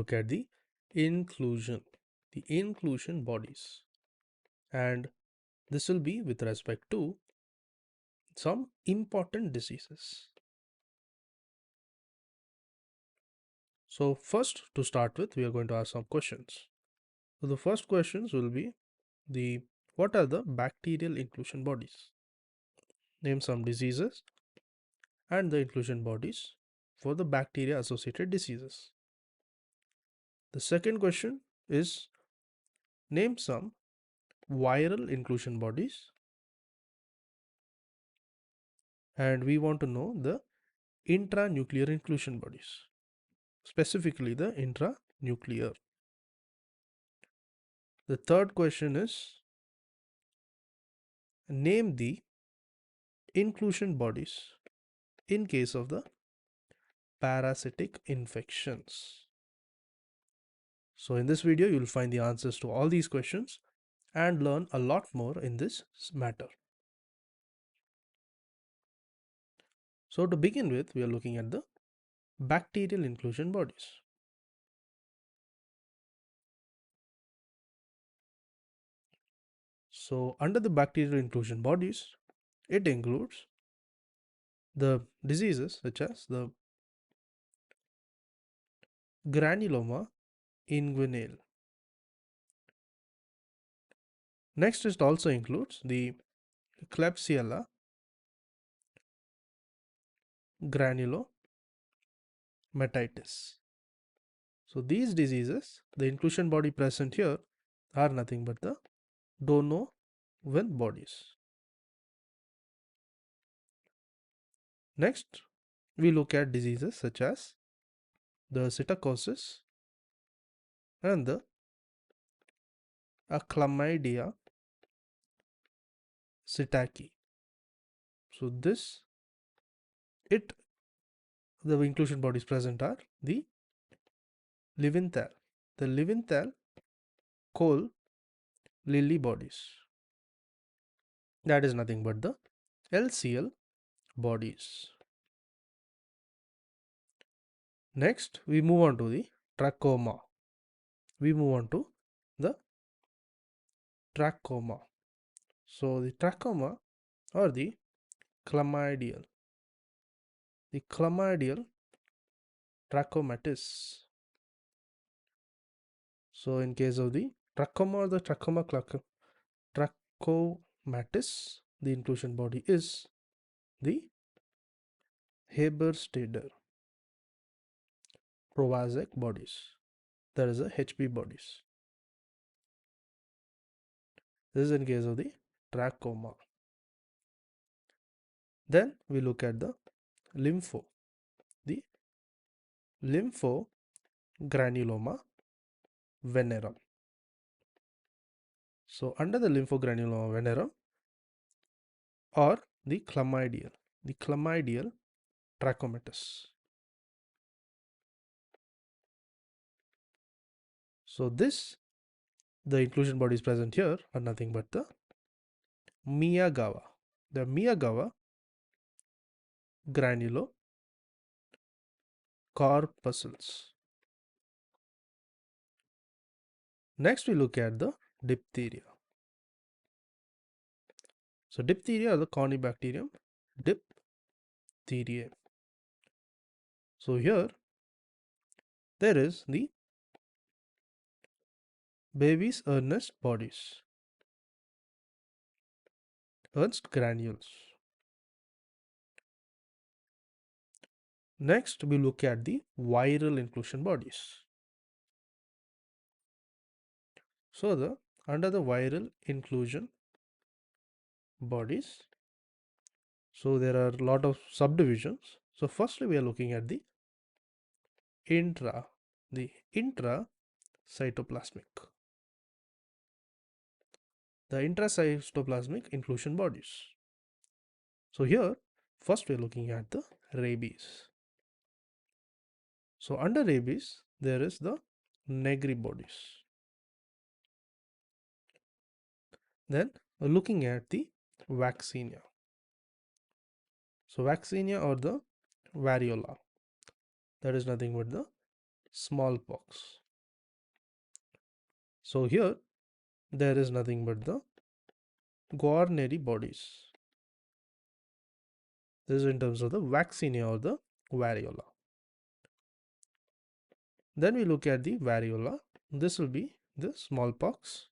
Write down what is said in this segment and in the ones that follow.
look at the inclusion bodies, and this will be with respect to some important diseases. So first, to start with, we are going to ask some questions. So the first questions will be the what are the bacterial inclusion bodies? Name some diseases and the inclusion bodies for the bacteria associated diseases. The second question is name some viral inclusion bodies, and we want to know the intranuclear inclusion bodies, specifically the intranuclear. The third question is name the inclusion bodies in case of the parasitic infections. So in this video, you will find the answers to all these questions and learn a lot more in this matter. So to begin with, we are looking at the bacterial inclusion bodies. So under the bacterial inclusion bodies, it includes the diseases such as the granuloma inguinale. Next, it also includes the Klebsiella granulomatitis. So these diseases, the inclusion body present here are nothing but the Donovan bodies. Next, we look at diseases such as the psittacosis and the chlamydia psittaci. So the inclusion bodies present are the Levinthal, Cole Lilly bodies. That is nothing but the LCL bodies. Next, we move on to the trachoma. So the trachoma or the chlamydial trachomatis. So in case of the trachoma or the trachomatis, the inclusion body is the Haber-Steder Provazek bodies. That is the HP bodies. This is in case of the trachoma. Then we look at the lymphogranuloma venerum. So under the lymphogranuloma venerum or the chlamydial trachomatis. So the inclusion bodies present here are nothing but the Miyagawa granulocorpuscles. Next, we look at the diphtheria. So diphtheria are the Corynebacterium diphtheriae. So here there is the Baby's Ernst bodies, Ernst granules. Next, we look at the viral inclusion bodies. So under the viral inclusion bodies, so there are a lot of subdivisions. So firstly, we are looking at the intracytoplasmic. The intracytoplasmic inclusion bodies. So here, first we are looking at the rabies. So under rabies, there is the Negri bodies. Then we're looking at the vaccinia. So vaccinia or the variola, that is nothing but the smallpox. So here there is nothing but the guarneri bodies. This is in terms of the vaccinia or the variola. Then we look at the variola. This will be the smallpox.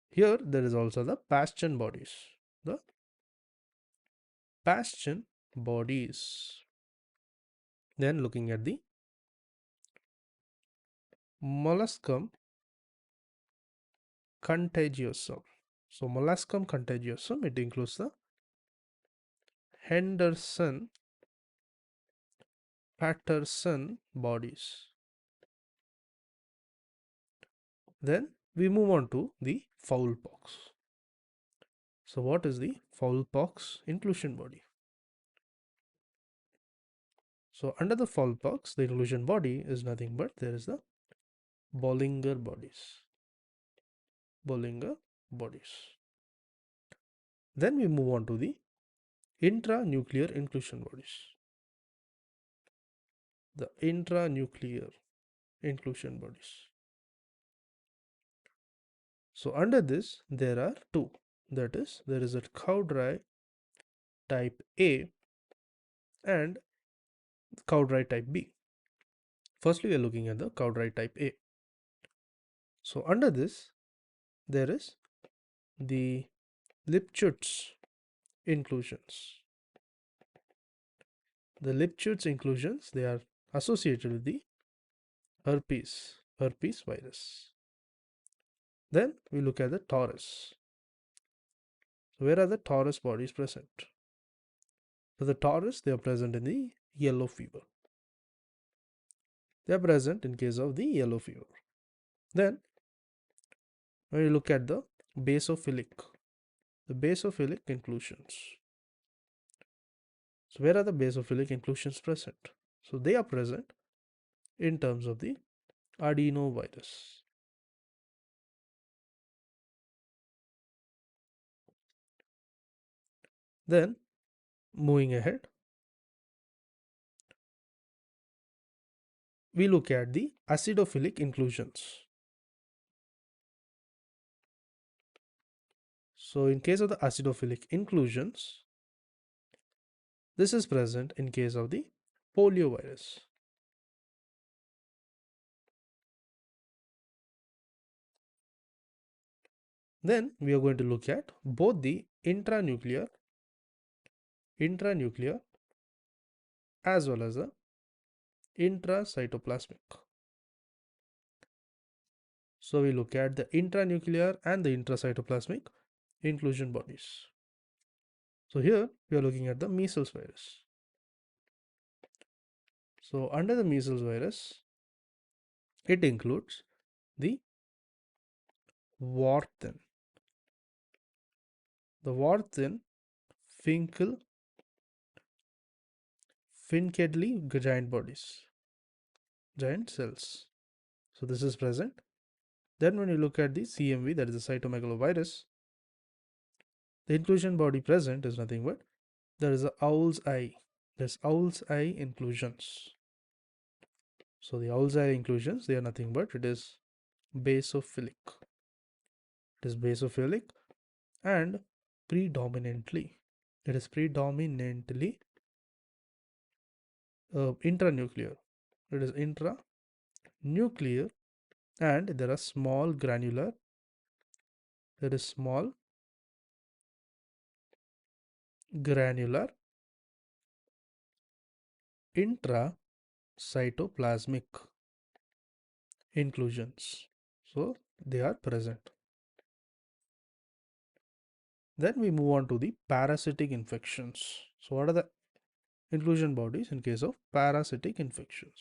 Here there is also the Paston bodies. The Paston bodies. Then looking at the molluscum contagiosum. So molluscum contagiosum, it includes the Henderson Patterson bodies. Then we move on to the fowl pox. So what is the fowl pox inclusion body? So under the fowl pox, the inclusion body is nothing but there is the Bollinger bodies. Bollinger bodies. Then we move on to the intranuclear inclusion bodies. The intranuclear inclusion bodies. So under this there are two. That is, there is a Cowdry type A and Cowdry type B. Firstly, we are looking at the Cowdry type A. So under this there is the Lipschutz inclusions. The Lipschutz inclusions, they are associated with the herpes virus. Then we look at the Taurus. So where are the Taurus bodies present? So the Taurus, they are present in the yellow fever. They are present in case of the yellow fever. Then when we look at the basophilic inclusions. So where are the basophilic inclusions present? So they are present in terms of the adenovirus. Then moving ahead, we look at the acidophilic inclusions. So in case of the acidophilic inclusions, this is present in case of the poliovirus. Then we are going to look at both the intranuclear as well as the intracytoplasmic. So we look at the intranuclear and the intracytoplasmic inclusion bodies. So here we are looking at the measles virus. So under the measles virus, it includes the Wharton, Finkedley giant bodies, giant cells. So this is present. Then when you look at the CMV, that is the cytomegalovirus, the inclusion body present is nothing but there is a owl's eye. There's owl's eye inclusions. So the owl's eye inclusions, they are nothing but it is basophilic. It is basophilic and predominantly intranuclear. It is intranuclear and there are small granular. There is small granular intracytoplasmic inclusions. So they are present. Then we move on to the parasitic infections. So what are the inclusion bodies in case of parasitic infections?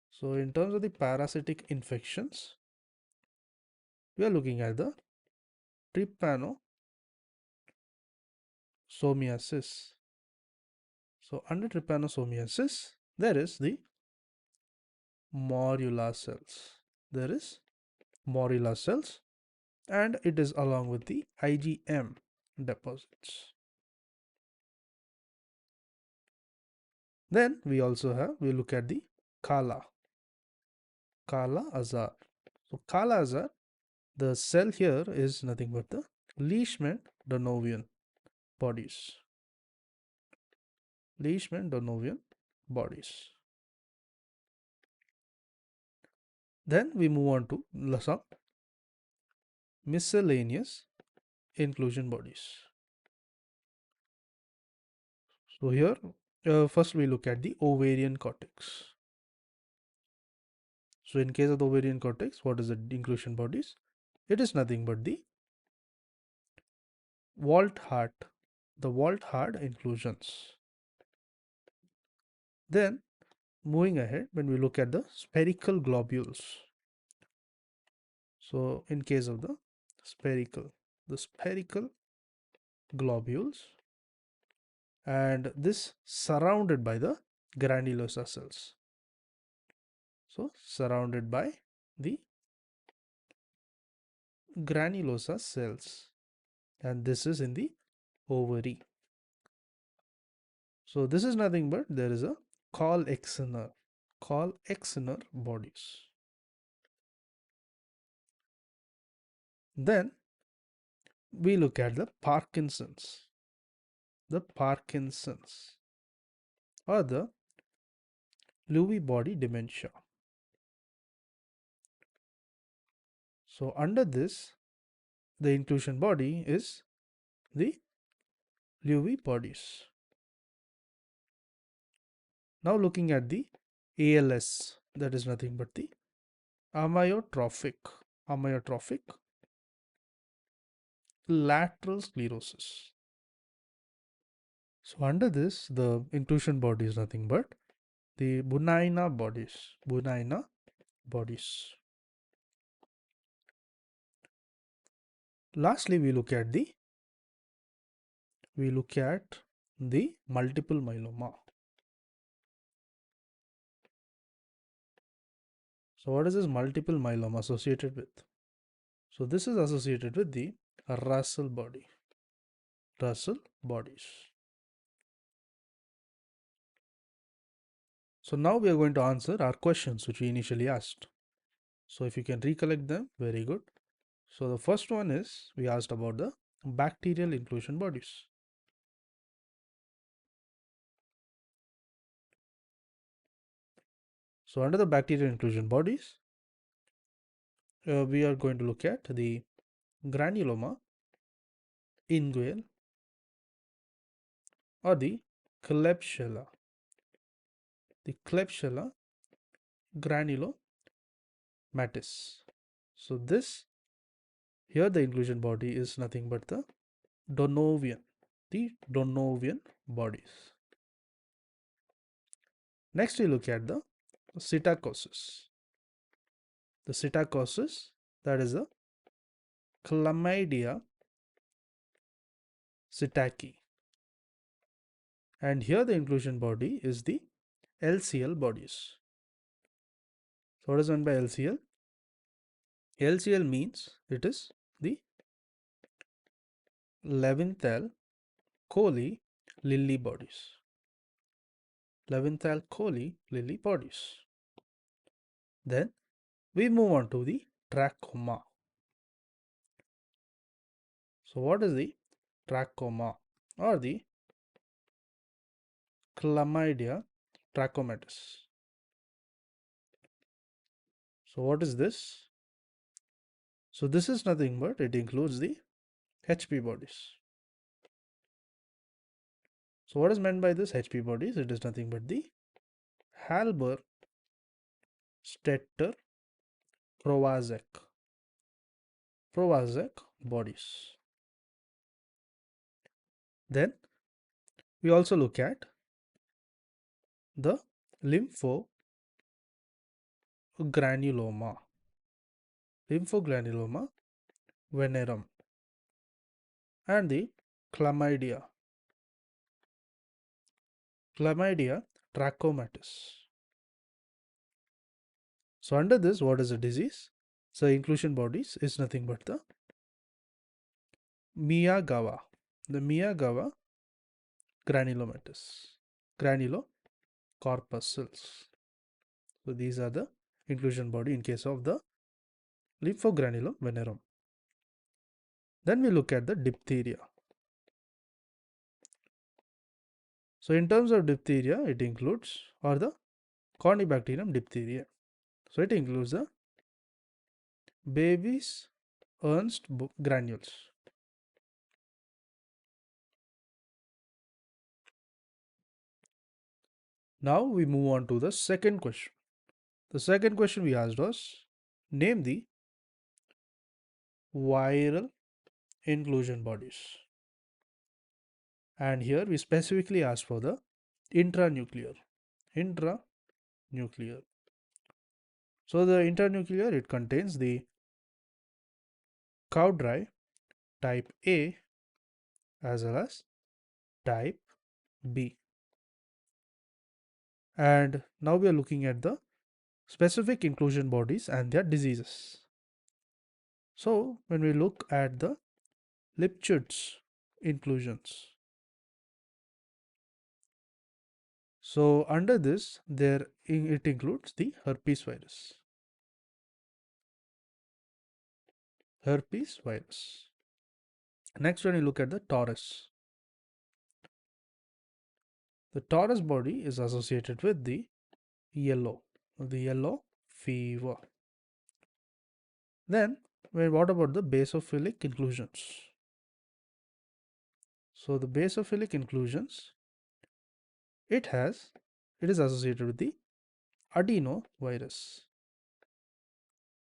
So in terms of the parasitic infections, we are looking at the trypanosomiasis. So under trypanosomiasis, there is the morula cells. There is morula cells and it is along with the IgM deposits. Then we also have, we look at the Kala Azar. So Kala Azar, the cell here is nothing but the Leishman Donovan bodies. Leishman Donovan bodies. Then we move on to some miscellaneous inclusion bodies. So here, first we look at the ovarian cortex. So in case of the ovarian cortex, what is the inclusion bodies? It is nothing but the Walt-Hart, the Walt-Hart inclusions. Then moving ahead, when we look at the spherical globules. So in case of the spherical globules, and this surrounded by the granulosa cells. So surrounded by the granulosa cells, and this is in the ovary. So this is nothing but there is a Call-Exner bodies. Then we look at the Parkinson's or the Lewy body dementia. So under this, the inclusion body is the Lewy bodies. Now looking at the ALS, that is nothing but the amyotrophic lateral sclerosis. So under this, the inclusion body is nothing but the Bunina bodies. Lastly, we look at the multiple myeloma. So what is this multiple myeloma associated with? So this is associated with the Russell bodies. So now we are going to answer our questions which we initially asked. So if you can recollect them, very good. So the first one is, we asked about the bacterial inclusion bodies. So under the bacterial inclusion bodies, we are going to look at the granuloma, inguinal, or the Klebsiella granulomatis. So this, here the inclusion body is nothing but the Donovan bodies. Next we look at the psittacosis. The psittacosis, that is the Chlamydia psittaci. And here the inclusion body is the LCL bodies. So what is meant by LCL? LCL means it is the Leventhal coli lily bodies. Then we move on to the trachoma. So what is the trachoma or the Chlamydia trachomatis? So what is this? So this is nothing but it includes the HP bodies. So what is meant by this HP bodies? It is nothing but the Halber Stetter Provazek bodies. Then we also look at the lymphogranuloma venerum and the chlamydia trachomatis. So under this, what is the disease? So inclusion bodies is nothing but the Miyagawa granulomatis. corpuscles. So these are the inclusion body in case of the lymphogranulum venerum. Then we look at the diphtheria. So in terms of diphtheria, it includes, or the Corynebacterium diphtheria. So it includes the Baby's Ernst granules. Now we move on to the second question. The second question we asked was, name the viral inclusion bodies. And here we specifically asked for the intranuclear. Intranuclear. So the intranuclear, it contains the Cowdry type A as well as type B. And now we are looking at the specific inclusion bodies and their diseases. So when we look at the Lipschitz inclusions, so under this it includes the herpes virus. Herpes virus. Next, when you look at the Taurus, the Taurus body is associated with the yellow fever. Then, what about the basophilic inclusions? So the basophilic inclusions, it is associated with the adenovirus.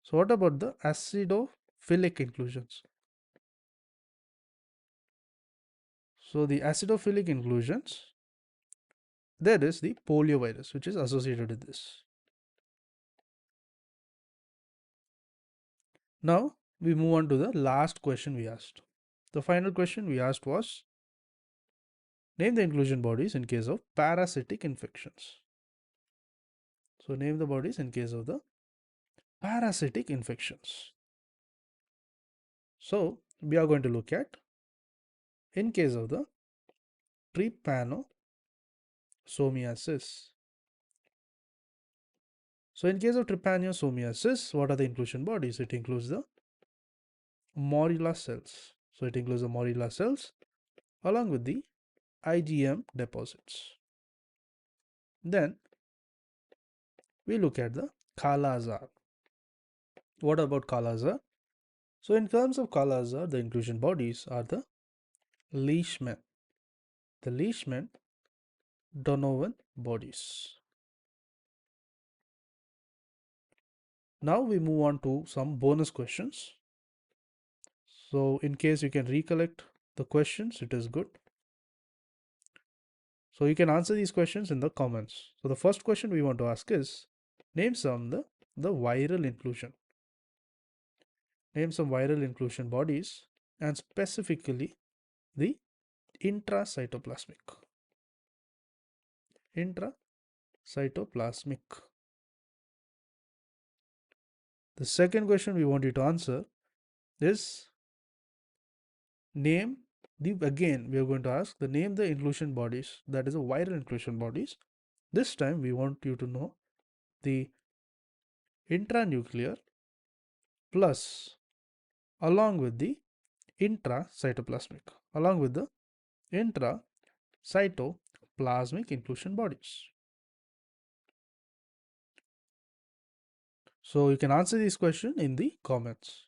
So what about the acidophilic inclusions? So the acidophilic inclusions, there is the poliovirus which is associated with this. Now we move on to the last question we asked. The final question we asked was, name the inclusion bodies in case of parasitic infections. So name the bodies in case of the parasitic infections. So we are going to look at, in case of the trypanosomiasis. So in case of trypanosomiasis, what are the inclusion bodies? It includes the morula cells. So it includes the morula cells along with the IgM deposits. Then we look at the Kala Azar. What about Kala Azar? So in terms of Kala Azar, the inclusion bodies are the Leishman, Donovan bodies. Now we move on to some bonus questions. So in case you can recollect the questions, it is good. So you can answer these questions in the comments. So the first question we want to ask is, name some the viral inclusion. Name some viral inclusion bodies and specifically the intracytoplasmic. Intracytoplasmic. The second question we want you to answer is, name again we are going to ask the name the inclusion bodies, that is a viral inclusion bodies. This time we want you to know the intranuclear plus along with the intracytoplasmic, along with the intracytoplasmic inclusion bodies. So you can answer this question in the comments.